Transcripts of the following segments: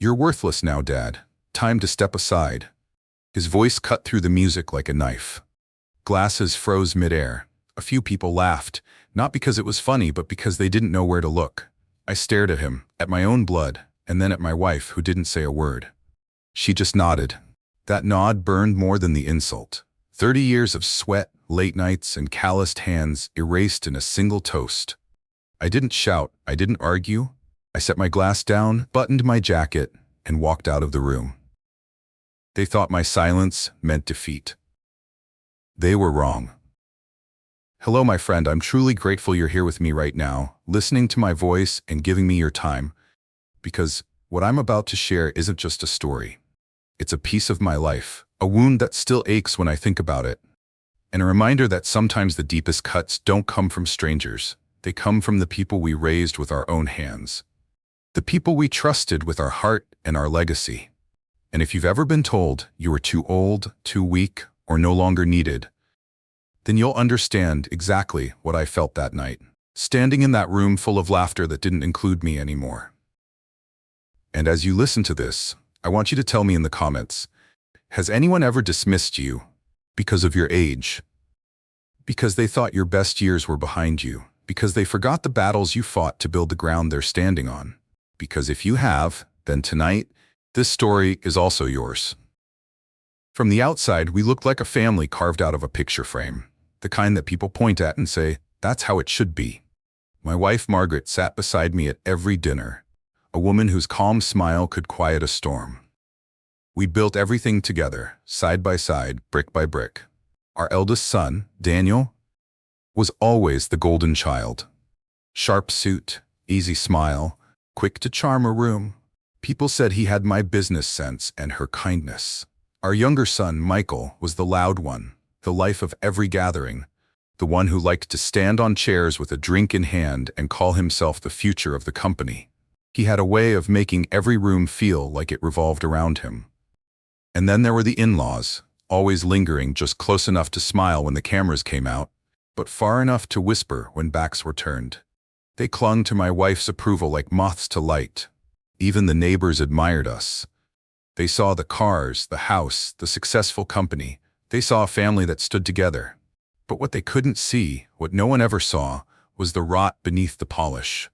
"You're worthless now, Dad. Time to step aside." His voice cut through the music like a knife. Glasses froze midair. A few people laughed, not because it was funny, but because they didn't know where to look. I stared at him, at my own blood, and then at my wife, who didn't say a word. She just nodded. That nod burned more than the insult. 30 years of sweat, late nights, and calloused hands erased in a single toast. I didn't shout, I didn't argue. I set my glass down, buttoned my jacket, and walked out of the room. They thought my silence meant defeat. They were wrong. Hello, my friend. I'm truly grateful you're here with me right now, listening to my voice and giving me your time, because what I'm about to share isn't just a story. It's a piece of my life, a wound that still aches when I think about it, and a reminder that sometimes the deepest cuts don't come from strangers. They come from the people we raised with our own hands, the people we trusted with our heart and our legacy. And if you've ever been told you were too old, too weak, or no longer needed, then you'll understand exactly what I felt that night, standing in that room full of laughter that didn't include me anymore. And as you listen to this, I want you to tell me in the comments, has anyone ever dismissed you because of your age? Because they thought your best years were behind you? Because they forgot the battles you fought to build the ground they're standing on? Because if you have, then tonight, this story is also yours. From the outside, we looked like a family carved out of a picture frame, the kind that people point at and say, "That's how it should be." My wife, Margaret, sat beside me at every dinner, a woman whose calm smile could quiet a storm. We built everything together, side by side, brick by brick. Our eldest son, Daniel, was always the golden child. Sharp suit, easy smile, quick to charm a room. People said he had my business sense and her kindness. Our younger son, Michael, was the loud one, the life of every gathering, the one who liked to stand on chairs with a drink in hand and call himself the future of the company. He had a way of making every room feel like it revolved around him. And then there were the in-laws, always lingering just close enough to smile when the cameras came out, but far enough to whisper when backs were turned. They clung to my wife's approval like moths to light. Even the neighbors admired us. They saw the cars, the house, the successful company. They saw a family that stood together. But what they couldn't see, what no one ever saw, was the rot beneath the polish.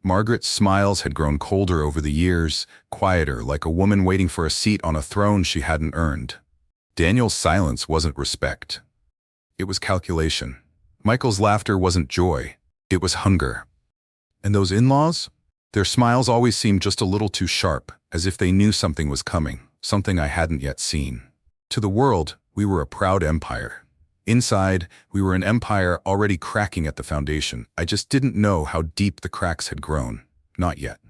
Margaret's smiles had grown colder over the years, quieter, like a woman waiting for a seat on a throne she hadn't earned. Daniel's silence wasn't respect. It was calculation. Michael's laughter wasn't joy. It was hunger. And those in-laws? Their smiles always seemed just a little too sharp, as if they knew something was coming, something I hadn't yet seen. To the world, we were a proud empire. Inside, we were an empire already cracking at the foundation. I just didn't know how deep the cracks had grown. Not yet.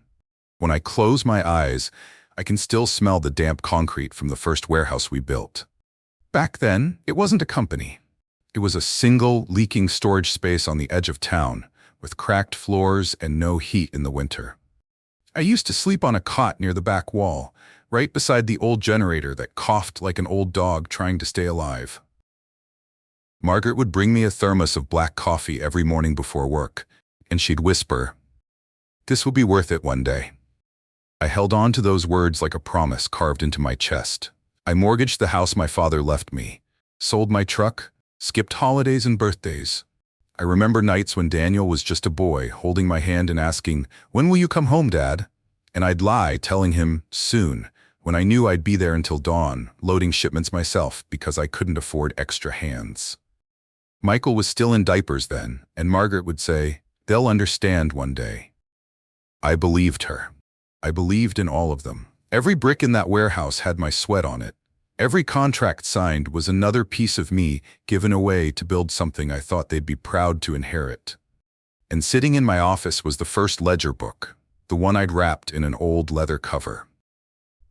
When I close my eyes, I can still smell the damp concrete from the first warehouse we built. Back then, it wasn't a company. It was a single, leaking storage space on the edge of town, with cracked floors and no heat in the winter. I used to sleep on a cot near the back wall, right beside the old generator that coughed like an old dog trying to stay alive. Margaret would bring me a thermos of black coffee every morning before work, and she'd whisper, "This will be worth it one day." I held on to those words like a promise carved into my chest. I mortgaged the house my father left me, sold my truck, skipped holidays and birthdays. I remember nights when Daniel was just a boy, holding my hand and asking, "When will you come home, Dad?" And I'd lie, telling him, "Soon," when I knew I'd be there until dawn, loading shipments myself because I couldn't afford extra hands. Michael was still in diapers then, and Margaret would say, "They'll understand one day." I believed her. I believed in all of them. Every brick in that warehouse had my sweat on it. Every contract signed was another piece of me given away to build something I thought they'd be proud to inherit. And sitting in my office was the first ledger book, the one I'd wrapped in an old leather cover.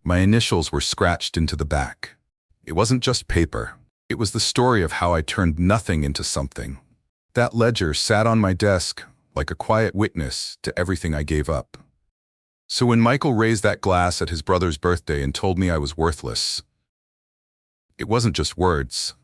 My initials were scratched into the back. It wasn't just paper. It was the story of how I turned nothing into something. That ledger sat on my desk like a quiet witness to everything I gave up. So when Michael raised that glass at his brother's birthday and told me I was worthless, it wasn't just words.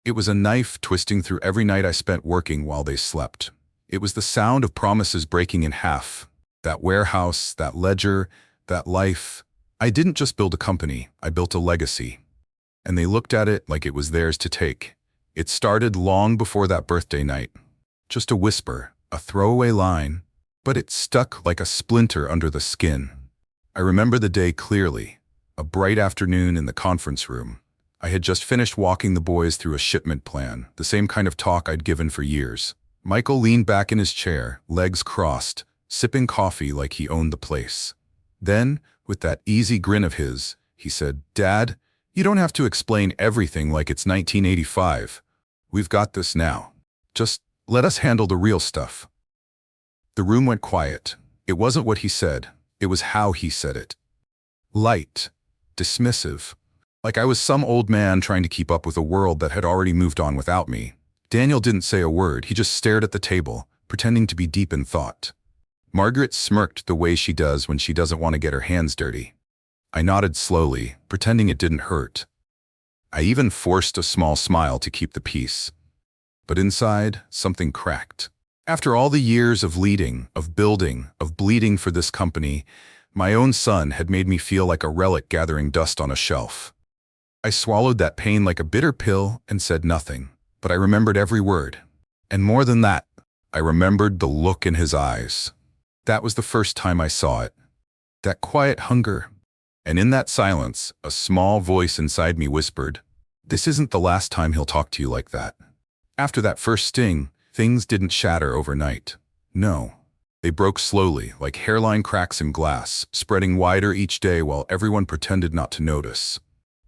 It was a knife twisting through every night I spent working while they slept. It was the sound of promises breaking in half. That warehouse, that ledger, that life, I didn't just build a company, I built a legacy. And they looked at it like it was theirs to take. It started long before that birthday night. Just a whisper, a throwaway line, but it stuck like a splinter under the skin. I remember the day clearly, a bright afternoon in the conference room. I had just finished walking the boys through a shipment plan, the same kind of talk I'd given for years. Michael leaned back in his chair, legs crossed, sipping coffee like he owned the place. Then, with that easy grin of his, he said, "Dad, you don't have to explain everything like it's 1985. We've got this now. Just let us handle the real stuff." The room went quiet. It wasn't what he said. It was how he said it. Light, dismissive, like I was some old man trying to keep up with a world that had already moved on without me. Daniel didn't say a word. He just stared at the table, pretending to be deep in thought. Margaret smirked the way she does when she doesn't want to get her hands dirty. I nodded slowly, pretending it didn't hurt. I even forced a small smile to keep the peace. But inside, something cracked. After all the years of leading, of building, of bleeding for this company, my own son had made me feel like a relic gathering dust on a shelf. I swallowed that pain like a bitter pill and said nothing, but I remembered every word. And more than that, I remembered the look in his eyes. That was the first time I saw it. That quiet hunger. And in that silence, a small voice inside me whispered, "This isn't the last time he'll talk to you like that." After that first sting, things didn't shatter overnight. No. They broke slowly, like hairline cracks in glass, spreading wider each day while everyone pretended not to notice.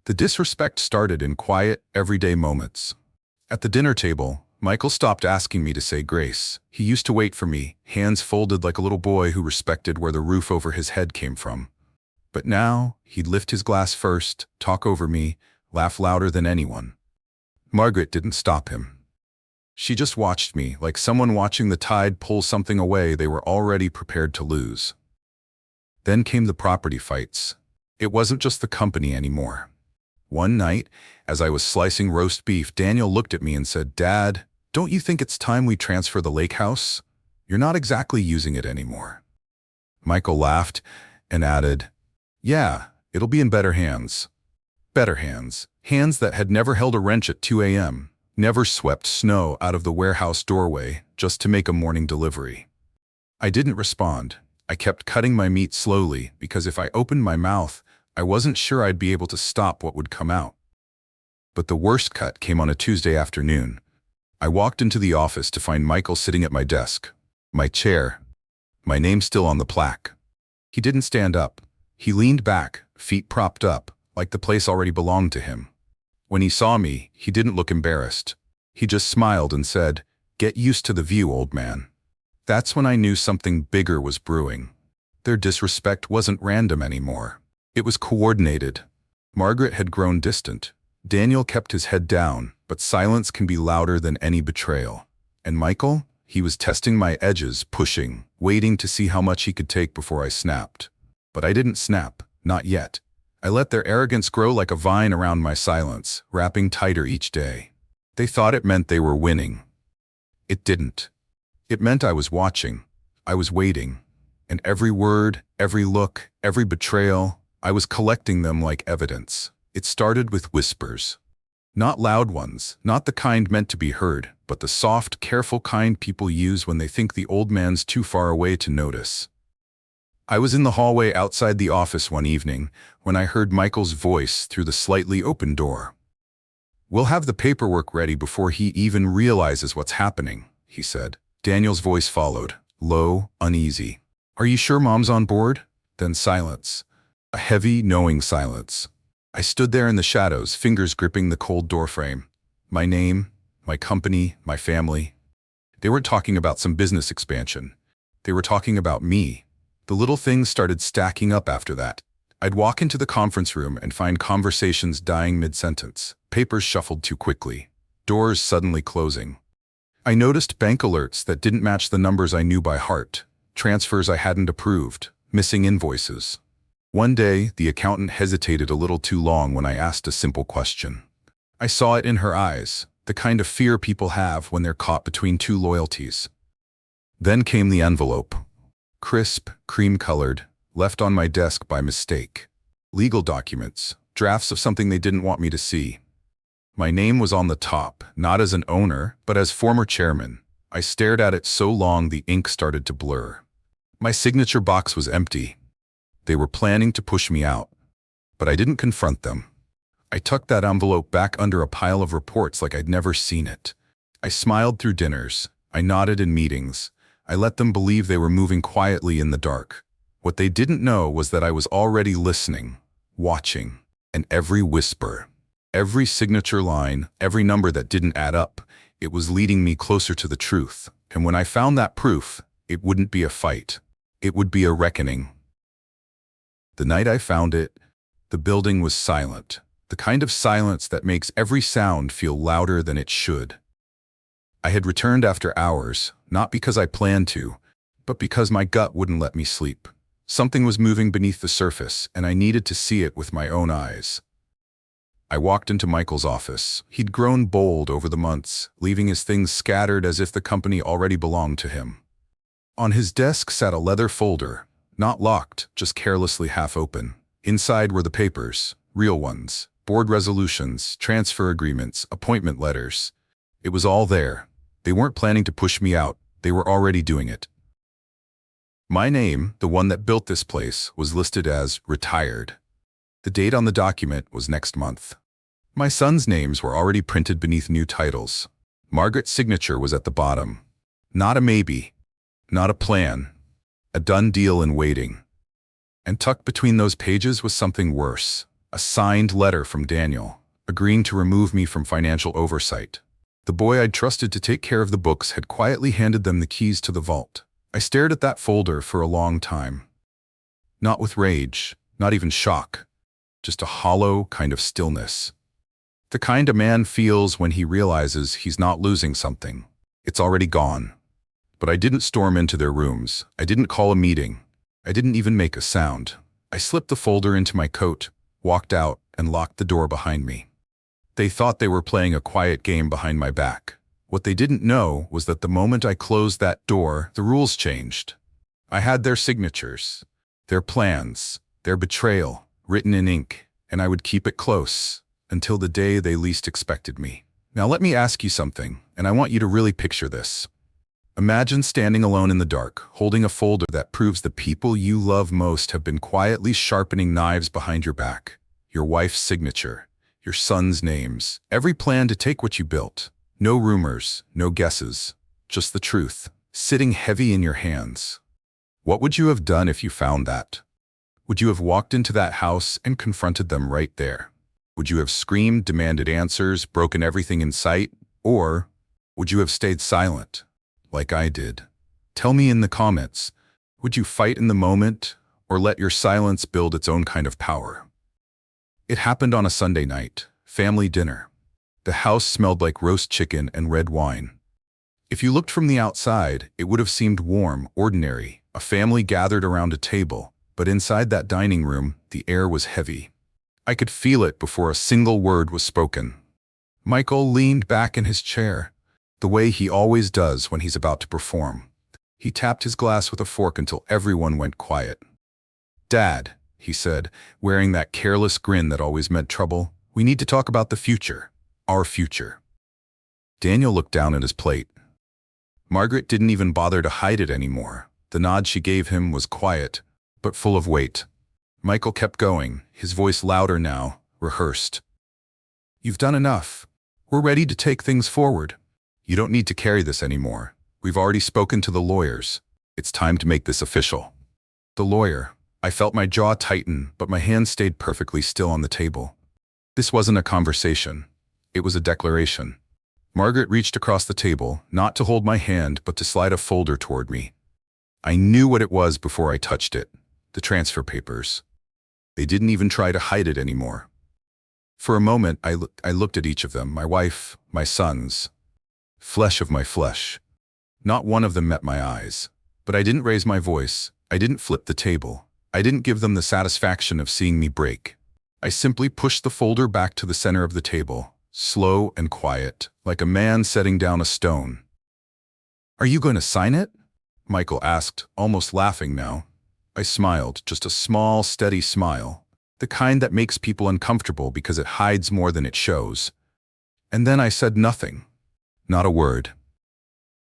The disrespect started in quiet, everyday moments. At the dinner table, Michael stopped asking me to say grace. He used to wait for me, hands folded like a little boy who respected where the roof over his head came from. But now, he'd lift his glass first, talk over me, laugh louder than anyone. Margaret didn't stop him. She just watched me, like someone watching the tide pull something away they were already prepared to lose. Then came the property fights. It wasn't just the company anymore. One night, as I was slicing roast beef, Daniel looked at me and said, "Dad, don't you think it's time we transfer the lake house? You're not exactly using it anymore." Michael laughed and added, "Yeah, it'll be in better hands." Better hands. Hands that had never held a wrench at 2 a.m., never swept snow out of the warehouse doorway just to make a morning delivery. I didn't respond. I kept cutting my meat slowly because if I opened my mouth, I wasn't sure I'd be able to stop what would come out. But the worst cut came on a Tuesday afternoon. I walked into the office to find Michael sitting at my desk, my chair, my name still on the plaque. He didn't stand up. He leaned back, feet propped up, like the place already belonged to him. When he saw me, he didn't look embarrassed. He just smiled and said, "Get used to the view, old man." That's when I knew something bigger was brewing. Their disrespect wasn't random anymore. It was coordinated. Margaret had grown distant. Daniel kept his head down, but silence can be louder than any betrayal. And Michael? He was testing my edges, pushing, waiting to see how much he could take before I snapped. But I didn't snap, not yet. I let their arrogance grow like a vine around my silence, wrapping tighter each day. They thought it meant they were winning. It didn't. It meant I was watching. I was waiting. And every word, every look, every betrayal, I was collecting them like evidence. It started with whispers. Not loud ones, not the kind meant to be heard, but the soft, careful kind people use when they think the old man's too far away to notice. I was in the hallway outside the office one evening when I heard Michael's voice through the slightly open door. "We'll have the paperwork ready before he even realizes what's happening," he said. Daniel's voice followed, low, uneasy. "Are you sure Mom's on board?" Then silence. A heavy, knowing silence. I stood there in the shadows, fingers gripping the cold doorframe. My name, my company, my family. They weren't talking about some business expansion. They were talking about me. The little things started stacking up after that. I'd walk into the conference room and find conversations dying mid-sentence, papers shuffled too quickly, doors suddenly closing. I noticed bank alerts that didn't match the numbers I knew by heart, transfers I hadn't approved, missing invoices. One day, the accountant hesitated a little too long when I asked a simple question. I saw it in her eyes, the kind of fear people have when they're caught between two loyalties. Then came the envelope. Crisp, cream-colored, left on my desk by mistake. Legal documents, drafts of something they didn't want me to see. My name was on the top, not as an owner, but as former chairman. I stared at it so long the ink started to blur. My signature box was empty. They were planning to push me out. But I didn't confront them. I tucked that envelope back under a pile of reports like I'd never seen it. I smiled through dinners. I nodded in meetings. I let them believe they were moving quietly in the dark. What they didn't know was that I was already listening, watching, and every whisper, every signature line, every number that didn't add up, it was leading me closer to the truth. And when I found that proof, it wouldn't be a fight. It would be a reckoning. The night I found it, the building was silent, the kind of silence that makes every sound feel louder than it should. I had returned after hours, not because I planned to, but because my gut wouldn't let me sleep. Something was moving beneath the surface, and I needed to see it with my own eyes. I walked into Michael's office. He'd grown bold over the months, leaving his things scattered as if the company already belonged to him. On his desk sat a leather folder, not locked, just carelessly half open. Inside were the papers, real ones, board resolutions, transfer agreements, appointment letters. It was all there. They weren't planning to push me out. They were already doing it. My name, the one that built this place, was listed as retired. The date on the document was next month. My sons' names were already printed beneath new titles. Margaret's signature was at the bottom. Not a maybe, not a plan, a done deal in waiting. And tucked between those pages was something worse, a signed letter from Daniel, agreeing to remove me from financial oversight. The boy I'd trusted to take care of the books had quietly handed them the keys to the vault. I stared at that folder for a long time. Not with rage, not even shock, just a hollow kind of stillness. The kind a man feels when he realizes he's not losing something. It's already gone. But I didn't storm into their rooms. I didn't call a meeting. I didn't even make a sound. I slipped the folder into my coat, walked out, and locked the door behind me. They thought they were playing a quiet game behind my back. What they didn't know was that the moment I closed that door, the rules changed. I had their signatures, their plans, their betrayal, written in ink, and I would keep it close until the day they least expected me. Now let me ask you something, and I want you to really picture this. Imagine standing alone in the dark, holding a folder that proves the people you love most have been quietly sharpening knives behind your back. Your wife's signature, your son's names, every plan to take what you built. No rumors, no guesses, just the truth, sitting heavy in your hands. What would you have done if you found that? Would you have walked into that house and confronted them right there? Would you have screamed, demanded answers, broken everything in sight? Or would you have stayed silent, like I did? Tell me in the comments, would you fight in the moment or let your silence build its own kind of power? It happened on a Sunday night, family dinner. The house smelled like roast chicken and red wine. If you looked from the outside, it would have seemed warm, ordinary, a family gathered around a table, but inside that dining room, the air was heavy. I could feel it before a single word was spoken. Michael leaned back in his chair, the way he always does when he's about to perform. He tapped his glass with a fork until everyone went quiet. "Dad," he said, wearing that careless grin that always meant trouble, "we need to talk about the future. Our future." Daniel looked down at his plate. Margaret didn't even bother to hide it anymore. The nod she gave him was quiet, but full of weight. Michael kept going, his voice louder now, rehearsed. "You've done enough. We're ready to take things forward. You don't need to carry this anymore. We've already spoken to the lawyers. It's time to make this official." The lawyer. I felt my jaw tighten, but my hand stayed perfectly still on the table. This wasn't a conversation. It was a declaration. Margaret reached across the table, not to hold my hand, but to slide a folder toward me. I knew what it was before I touched it. The transfer papers. They didn't even try to hide it anymore. For a moment, I looked at each of them, my wife, my sons. Flesh of my flesh. Not one of them met my eyes. But I didn't raise my voice. I didn't flip the table. I didn't give them the satisfaction of seeing me break. I simply pushed the folder back to the center of the table, slow and quiet, like a man setting down a stone. "Are you going to sign it?" Michael asked, almost laughing now. I smiled, just a small, steady smile. the kind that makes people uncomfortable because it hides more than it shows. And then I said nothing. Not a word.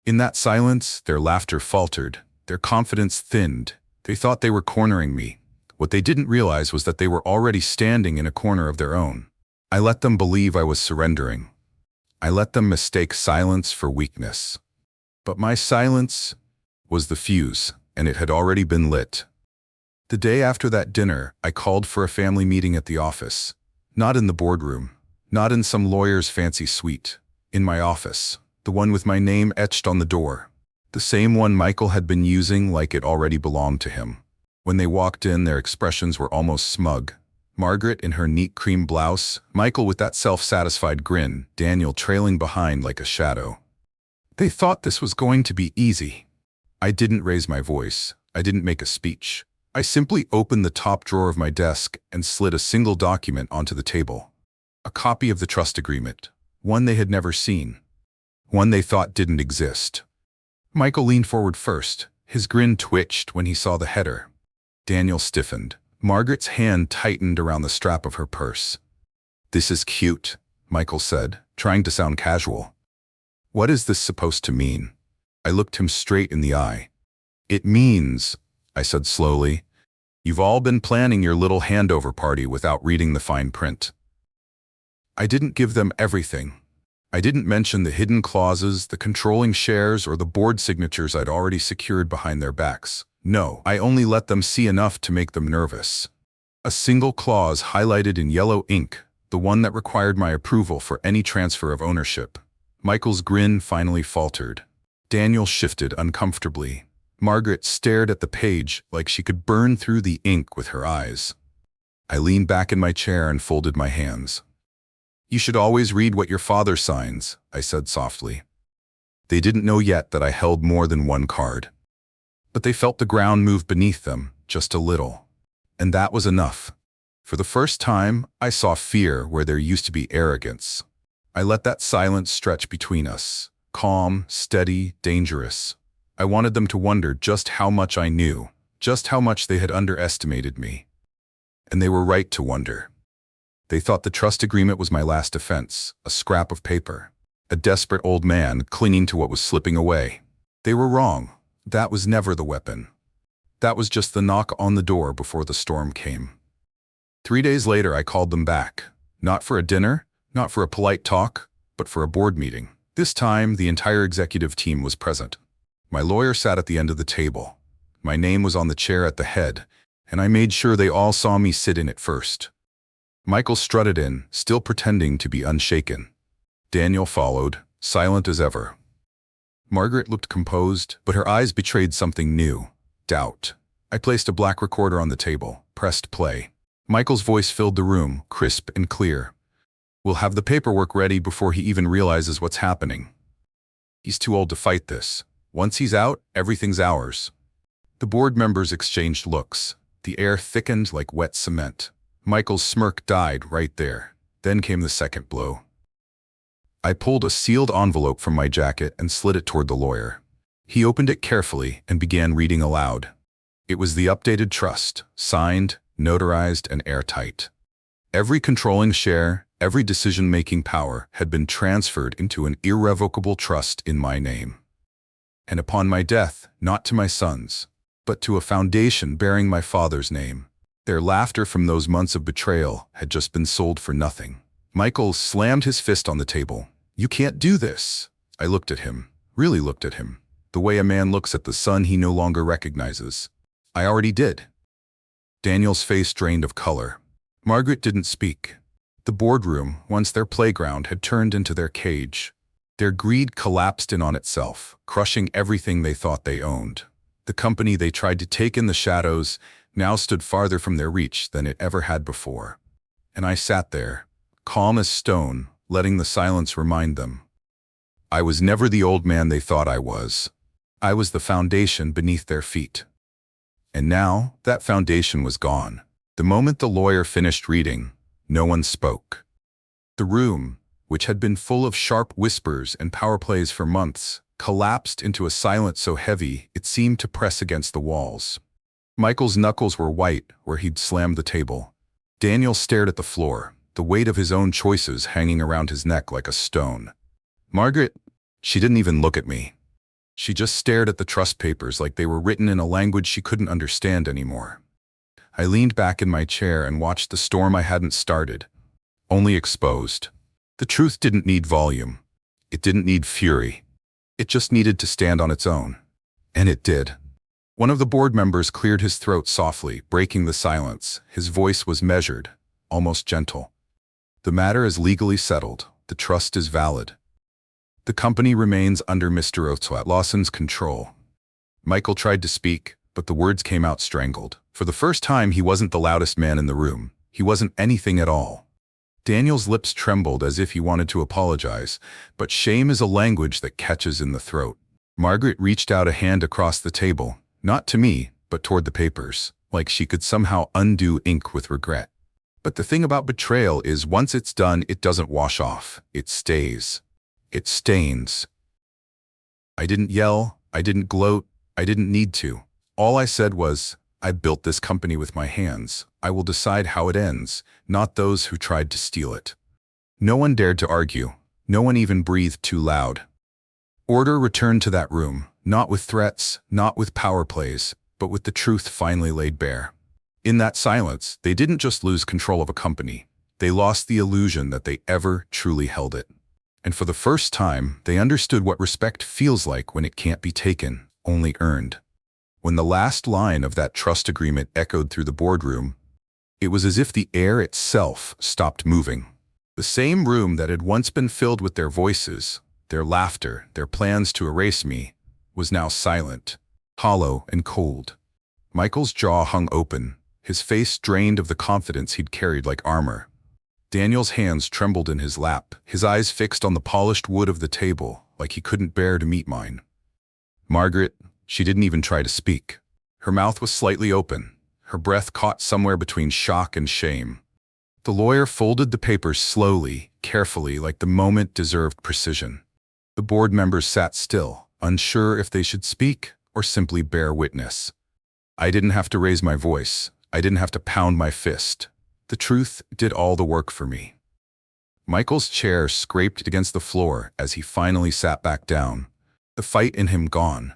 In that silence, their laughter faltered, their confidence thinned. They thought they were cornering me. What they didn't realize was that they were already standing in a corner of their own. I let them believe I was surrendering. I let them mistake silence for weakness. But my silence was the fuse, and it had already been lit. The day after that dinner, I called for a family meeting at the office. Not in the boardroom, not in some lawyer's fancy suite. In my office, the one with my name etched on the door. The same one Michael had been using like it already belonged to him. When they walked in, their expressions were almost smug. Margaret in her neat cream blouse, Michael with that self-satisfied grin, Daniel trailing behind like a shadow. They thought this was going to be easy. I didn't raise my voice. I didn't make a speech. I simply opened the top drawer of my desk and slid a single document onto the table. A copy of the trust agreement. One they had never seen. One they thought didn't exist. Michael leaned forward first. His grin twitched when he saw the header. Daniel stiffened. Margaret's hand tightened around the strap of her purse. "This is cute," Michael said, trying to sound casual. "What is this supposed to mean?" I looked him straight in the eye. "It means," I said slowly, "you've all been planning your little handover party without reading the fine print." I didn't give them everything. I didn't mention the hidden clauses, the controlling shares, or the board signatures I'd already secured behind their backs. No, I only let them see enough to make them nervous. A single clause highlighted in yellow ink, the one that required my approval for any transfer of ownership. Michael's grin finally faltered. Daniel shifted uncomfortably. Margaret stared at the page like she could burn through the ink with her eyes. I leaned back in my chair and folded my hands. "You should always read what your father signs," I said softly. They didn't know yet that I held more than one card. But they felt the ground move beneath them, just a little. And that was enough. For the first time, I saw fear where there used to be arrogance. I let that silence stretch between us, calm, steady, dangerous. I wanted them to wonder just how much I knew, just how much they had underestimated me. And they were right to wonder. They thought the trust agreement was my last defense, a scrap of paper, a desperate old man clinging to what was slipping away. They were wrong. That was never the weapon. That was just the knock on the door before the storm came. 3 days later, I called them back. Not for a dinner, not for a polite talk, but for a board meeting. This time, the entire executive team was present. My lawyer sat at the end of the table. My name was on the chair at the head, and I made sure they all saw me sit in it first. Michael strutted in, still pretending to be unshaken. Daniel followed, silent as ever. Margaret looked composed, but her eyes betrayed something new. Doubt. I placed a black recorder on the table, pressed play. Michael's voice filled the room, crisp and clear. "We'll have the paperwork ready before he even realizes what's happening. He's too old to fight this. Once he's out, everything's ours." The board members exchanged looks. The air thickened like wet cement. Michael's smirk died right there. Then came the second blow. I pulled a sealed envelope from my jacket and slid it toward the lawyer. He opened it carefully and began reading aloud. It was the updated trust, signed, notarized, and airtight. Every controlling share, every decision-making power had been transferred into an irrevocable trust in my name. And upon my death, not to my sons, but to a foundation bearing my father's name. Their laughter from those months of betrayal had just been sold for nothing. Michael slammed his fist on the table. "You can't do this." I looked at him, really looked at him, the way a man looks at the son he no longer recognizes. I already did. Daniel's face drained of color. Margaret didn't speak. The boardroom, once their playground, had turned into their cage. Their greed collapsed in on itself, crushing everything they thought they owned. The company they tried to take in the shadows now stood farther from their reach than it ever had before. And I sat there, calm as stone, letting the silence remind them. I was never the old man they thought I was. I was the foundation beneath their feet. And now, that foundation was gone. The moment the lawyer finished reading, no one spoke. The room, which had been full of sharp whispers and power plays for months, collapsed into a silence so heavy it seemed to press against the walls. Michael's knuckles were white where he'd slammed the table. Daniel stared at the floor, the weight of his own choices hanging around his neck like a stone. Margaret, she didn't even look at me. She just stared at the trust papers like they were written in a language she couldn't understand anymore. I leaned back in my chair and watched the storm I hadn't started, only exposed. The truth didn't need volume. It didn't need fury. It just needed to stand on its own. And it did. One of the board members cleared his throat softly, breaking the silence. His voice was measured, almost gentle. The matter is legally settled. The trust is valid. The company remains under Mr. Lawson's control. Michael tried to speak, but the words came out strangled. For the first time, he wasn't the loudest man in the room. He wasn't anything at all. Daniel's lips trembled as if he wanted to apologize, but shame is a language that catches in the throat. Margaret reached out a hand across the table, not to me, but toward the papers, like she could somehow undo ink with regret. But the thing about betrayal is once it's done, it doesn't wash off. It stays. It stains. I didn't yell. I didn't gloat. I didn't need to. All I said was, I built this company with my hands. I will decide how it ends, not those who tried to steal it. No one dared to argue. No one even breathed too loud. Order returned to that room, not with threats, not with power plays, but with the truth finally laid bare. In that silence, they didn't just lose control of a company. They lost the illusion that they ever truly held it. And for the first time, they understood what respect feels like when it can't be taken, only earned. When the last line of that trust agreement echoed through the boardroom, it was as if the air itself stopped moving. The same room that had once been filled with their voices, their laughter, their plans to erase me, was now silent, hollow and cold. Michael's jaw hung open, his face drained of the confidence he'd carried like armor. Daniel's hands trembled in his lap, his eyes fixed on the polished wood of the table, like he couldn't bear to meet mine. Margaret, she didn't even try to speak. Her mouth was slightly open, her breath caught somewhere between shock and shame. The lawyer folded the papers slowly, carefully, like the moment deserved precision. The board members sat still, unsure if they should speak or simply bear witness. I didn't have to raise my voice. I didn't have to pound my fist. The truth did all the work for me. Michael's chair scraped against the floor as he finally sat back down, the fight in him gone.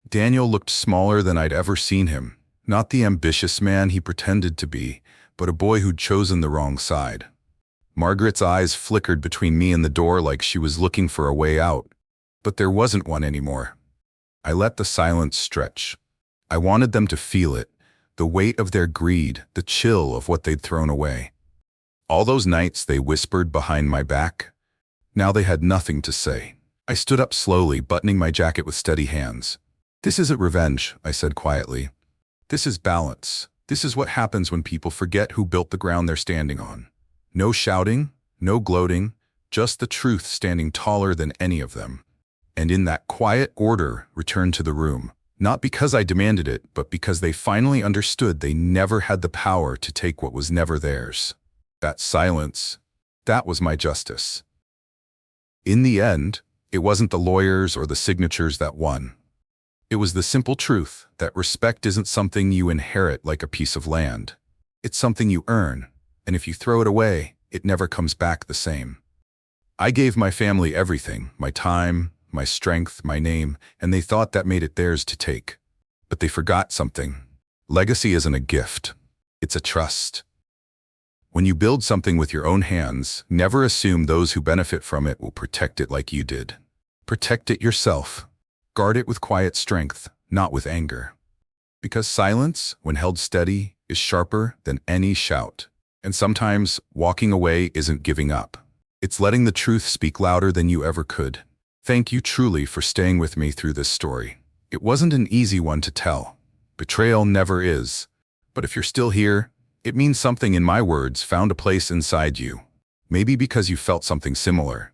Daniel looked smaller than I'd ever seen him, not the ambitious man he pretended to be, but a boy who'd chosen the wrong side. Margaret's eyes flickered between me and the door like she was looking for a way out, but there wasn't one anymore. I let the silence stretch. I wanted them to feel it, the weight of their greed, the chill of what they'd thrown away. All those nights they whispered behind my back, now they had nothing to say. I stood up slowly, buttoning my jacket with steady hands. "This isn't revenge," I said quietly. "This is balance. This is what happens when people forget who built the ground they're standing on. No shouting, no gloating, just the truth standing taller than any of them." And in that quiet, order returned to the room. Not because I demanded it, but because they finally understood they never had the power to take what was never theirs. That silence, that was my justice. In the end, it wasn't the lawyers or the signatures that won. It was the simple truth that respect isn't something you inherit like a piece of land. It's something you earn, and if you throw it away, it never comes back the same. I gave my family everything, my time, my strength, my name, and they thought that made it theirs to take. But they forgot something. Legacy isn't a gift. It's a trust. When you build something with your own hands, never assume those who benefit from it will protect it like you did. Protect it yourself. Guard it with quiet strength, not with anger. Because silence, when held steady, is sharper than any shout. And sometimes, walking away isn't giving up. It's letting the truth speak louder than you ever could. Thank you truly for staying with me through this story. It wasn't an easy one to tell. Betrayal never is. But if you're still here, it means something in my words found a place inside you. Maybe because you felt something similar.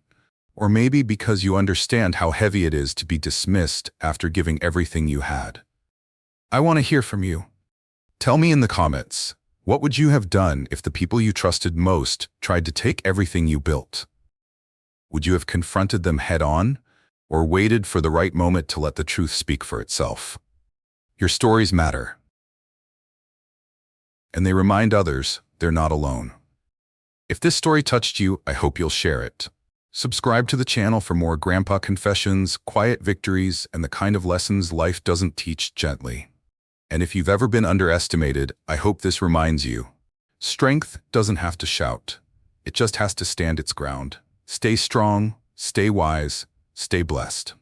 Or maybe because you understand how heavy it is to be dismissed after giving everything you had. I want to hear from you. Tell me in the comments, what would you have done if the people you trusted most tried to take everything you built? Would you have confronted them head-on, or waited for the right moment to let the truth speak for itself? Your stories matter. And they remind others, they're not alone. If this story touched you, I hope you'll share it. Subscribe to the channel for more grandpa confessions, quiet victories, and the kind of lessons life doesn't teach gently. And if you've ever been underestimated, I hope this reminds you. Strength doesn't have to shout. It just has to stand its ground. Stay strong, stay wise, stay blessed.